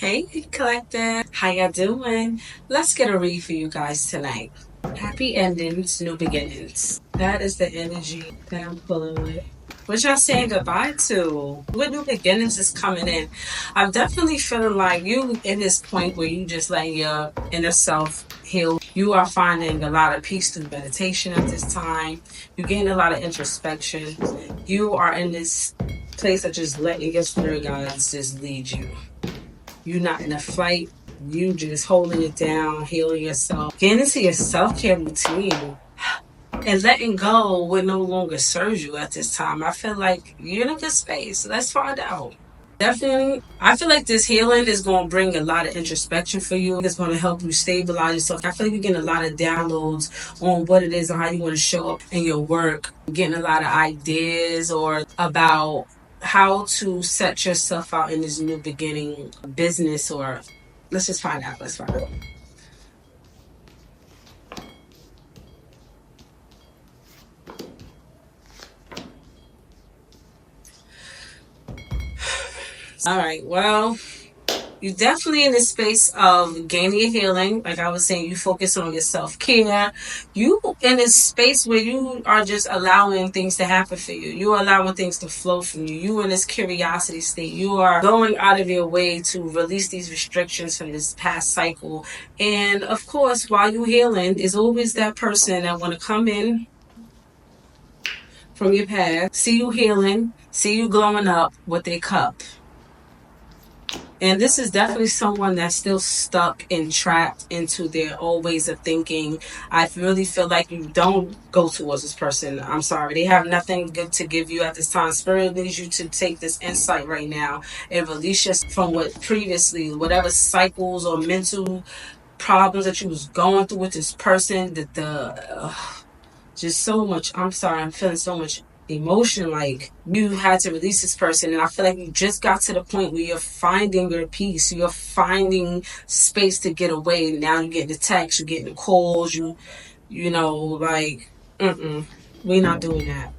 Hey, collective. How y'all doing? Let's get a read for you guys tonight. Happy endings, new beginnings. That is the energy that I'm pulling with. What y'all saying goodbye to? What new beginnings is coming in? I'm definitely feeling like you in this point where you just let your inner self heal. You are finding a lot of peace through meditation at this time. You're getting a lot of introspection. You are in this place of just letting your spirit guides just lead you. You're not in a fight. You just holding it down, healing yourself, getting into your self-care routine, and letting go what no longer serves you at this time. I feel like you're in a good space. Let's find out. Definitely, I feel like this healing is going to bring a lot of introspection for you. It's going to help you stabilize yourself. I feel like you're getting a lot of downloads on what it is and how you want to show up in your work. Getting a lot of ideas or about how to set yourself out in this new beginning business, or let's just find out. Let's find out. All right. Well, you're definitely in the space of gaining your healing. Like I was saying, you focus on your self-care. You in this space where you are just allowing things to happen for you. You're allowing things to flow from you. You in this curiosity state. You are going out of your way to release these restrictions from this past cycle. And of course, while you're healing, there's always that person that want to come in from your past, see you healing, see you glowing up with their cup. And this is definitely someone that's still stuck and trapped into their old ways of thinking. I really feel like you don't go towards this person. I'm sorry. They have nothing good to give you at this time. Spirit needs you to take this insight right now and release yourself from what previously, whatever cycles or mental problems that you was going through with this person, that just so much. I'm sorry. I'm feeling so much emotion, like you had to release this person, and I feel like you just got to the point where you're finding your peace, you're finding space to get away. Now you're getting the texts, you're getting the calls, like we're not doing that.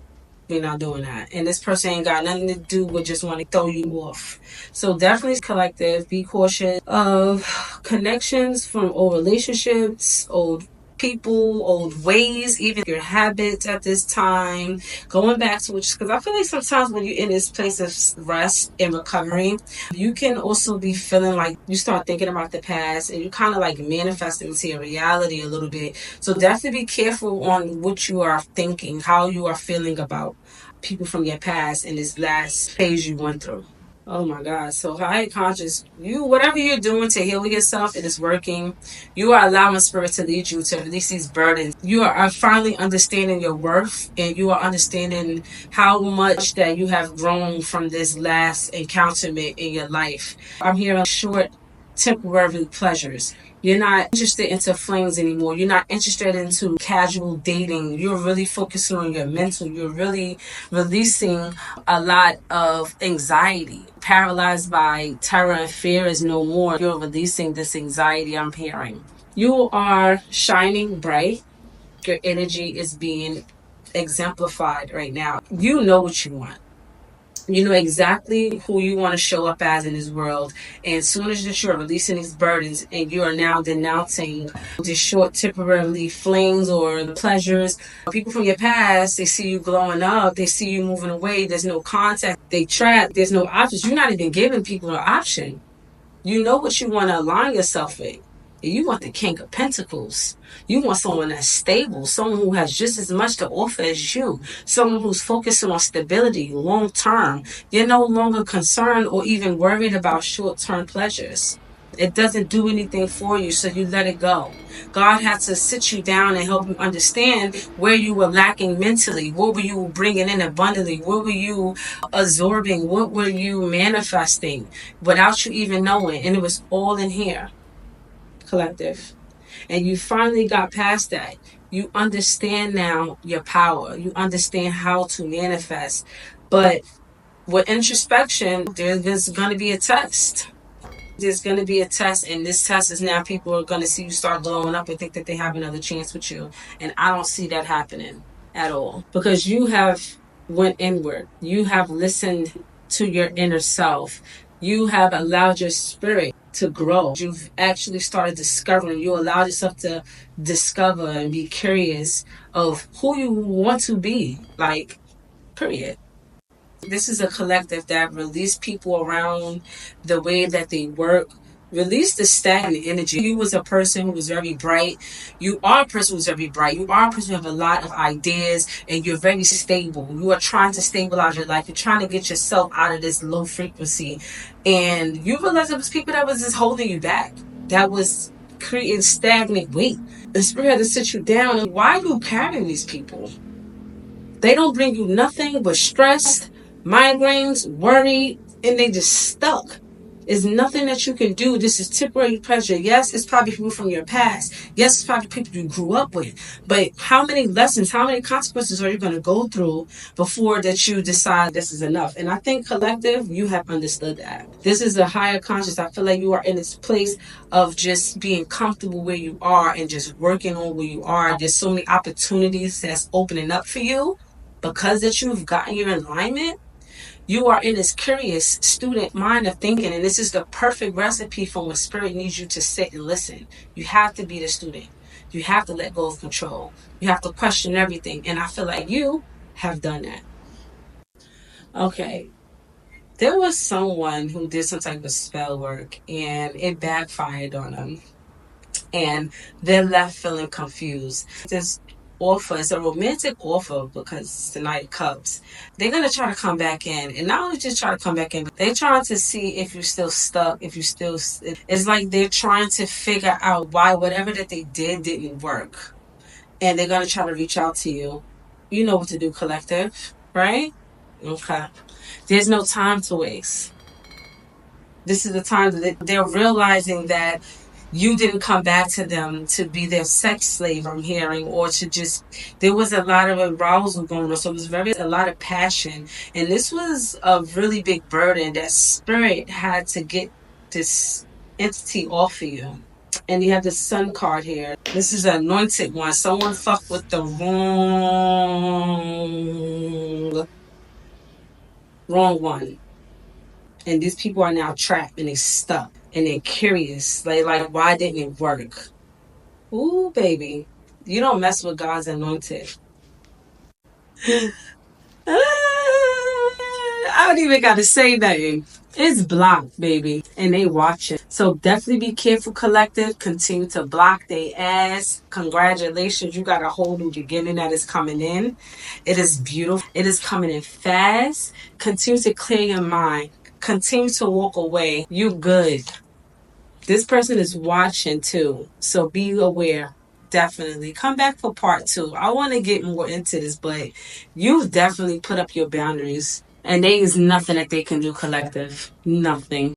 We're not doing that. And this person ain't got nothing to do with just want to throw you off. So definitely collective, be cautious of connections from old relationships, old people, old ways, even your habits at this time. Going back to which, because I feel like sometimes when you're in this place of rest and recovery, you can also be feeling like you start thinking about the past and you kind of like manifest it into your reality a little bit. So definitely be careful on what you are thinking, how you are feeling about people from your past in this last phase you went through. Oh my God. So high conscious, whatever you're doing to heal yourself, it is working. You are allowing spirit to lead you to release these burdens. You are finally understanding your worth, and you are understanding how much that you have grown from this last encounterment in your life. I'm hearing short, temporary pleasures. You're not interested into flings anymore. You're not interested into casual dating. You're really focusing on your mental. You're really releasing a lot of anxiety. Paralyzed by terror and fear is no more. You're releasing this anxiety, I'm hearing. You are shining bright. Your energy is being exemplified right now. You know what you want. You know exactly who you want to show up as in this world. And as soon as you are releasing these burdens and you are now denouncing the short temporarily flings or the pleasures, people from your past, they see you glowing up, they see you moving away, there's no contact, they trap, there's no options. You're not even giving people an option. You know what you want to align yourself with. You want the King of Pentacles. You want someone that's stable, someone who has just as much to offer as you, someone who's focusing on stability long term. You're no longer concerned or even worried about short term pleasures. It doesn't do anything for you, so you let it go. God had to sit you down and help you understand where you were lacking mentally. What were you bringing in abundantly? What were you absorbing? What were you manifesting without you even knowing? And it was all in here, collective. And you finally got past that. You understand now your power. You understand how to manifest. But with introspection, there's going to be a test. There's going to be a test, and this test is now people are going to see you start blowing up and think that they have another chance with you. And I don't see that happening at all, because you have went inward. You have listened to your inner self. You have allowed your spirit to grow. You've actually started discovering. You allowed yourself to discover and be curious of who you want to be. Like, period. This is a collective that release people around the way that they work. Release the stagnant energy. You was a person who was very bright. You are a person who's very bright. You are a person who have a lot of ideas and you're very stable. You are trying to stabilize your life. You're trying to get yourself out of this low frequency. And you realize it was people that was just holding you back. That was creating stagnant weight. The spirit had to sit you down. And why are you carrying these people? They don't bring you nothing but stress, migraines, worry, and they just stuck. There's nothing that you can do. This is temporary pleasure. Yes, it's probably people from your past. Yes, it's probably people you grew up with. But how many lessons, how many consequences are you going to go through before that you decide this is enough? And I think collective, you have understood that. This is a higher conscious. I feel like you are in this place of just being comfortable where you are and just working on where you are. There's so many opportunities that's opening up for you because that you've gotten your alignment. You are in this curious student mind of thinking, and this is the perfect recipe for when spirit needs you to sit and listen. You have to be the student. You have to let go of control. You have to question everything. And I feel like you have done that. Okay. There was someone who did some type of spell work and it backfired on them. And they're left feeling confused. This offer is a romantic offer because it's the Knight of Cups. They're gonna try to come back in, and not only just try to come back in, but they're trying to see if you're still stuck, if you still. It's like they're trying to figure out why whatever that they did didn't work, and they're gonna try to reach out to you. You know what to do, collective, right? Okay. There's no time to waste. This is the time that they're realizing that you didn't come back to them to be their sex slave, I'm hearing, or to just, there was a lot of arousal going on. So it was a lot of passion. And this was a really big burden that spirit had to get this entity off of you. And you have the sun card here. This is an anointed one. Someone fucked with the wrong one. And these people are now trapped and they stuck and they're curious. Like why didn't it work? Ooh, baby. You don't mess with God's anointed. I don't even got to say nothing. It's blocked, baby. And they watching. So definitely be careful, collective. Continue to block their ass. Congratulations. You got a whole new beginning that is coming in. It is beautiful. It is coming in fast. Continue to clear your mind. Continue to walk away. You good. This person is watching too. So be aware. Definitely. Come back for part 2. I want to get more into this, but you've definitely put up your boundaries. And there is nothing that they can do, collective. Nothing.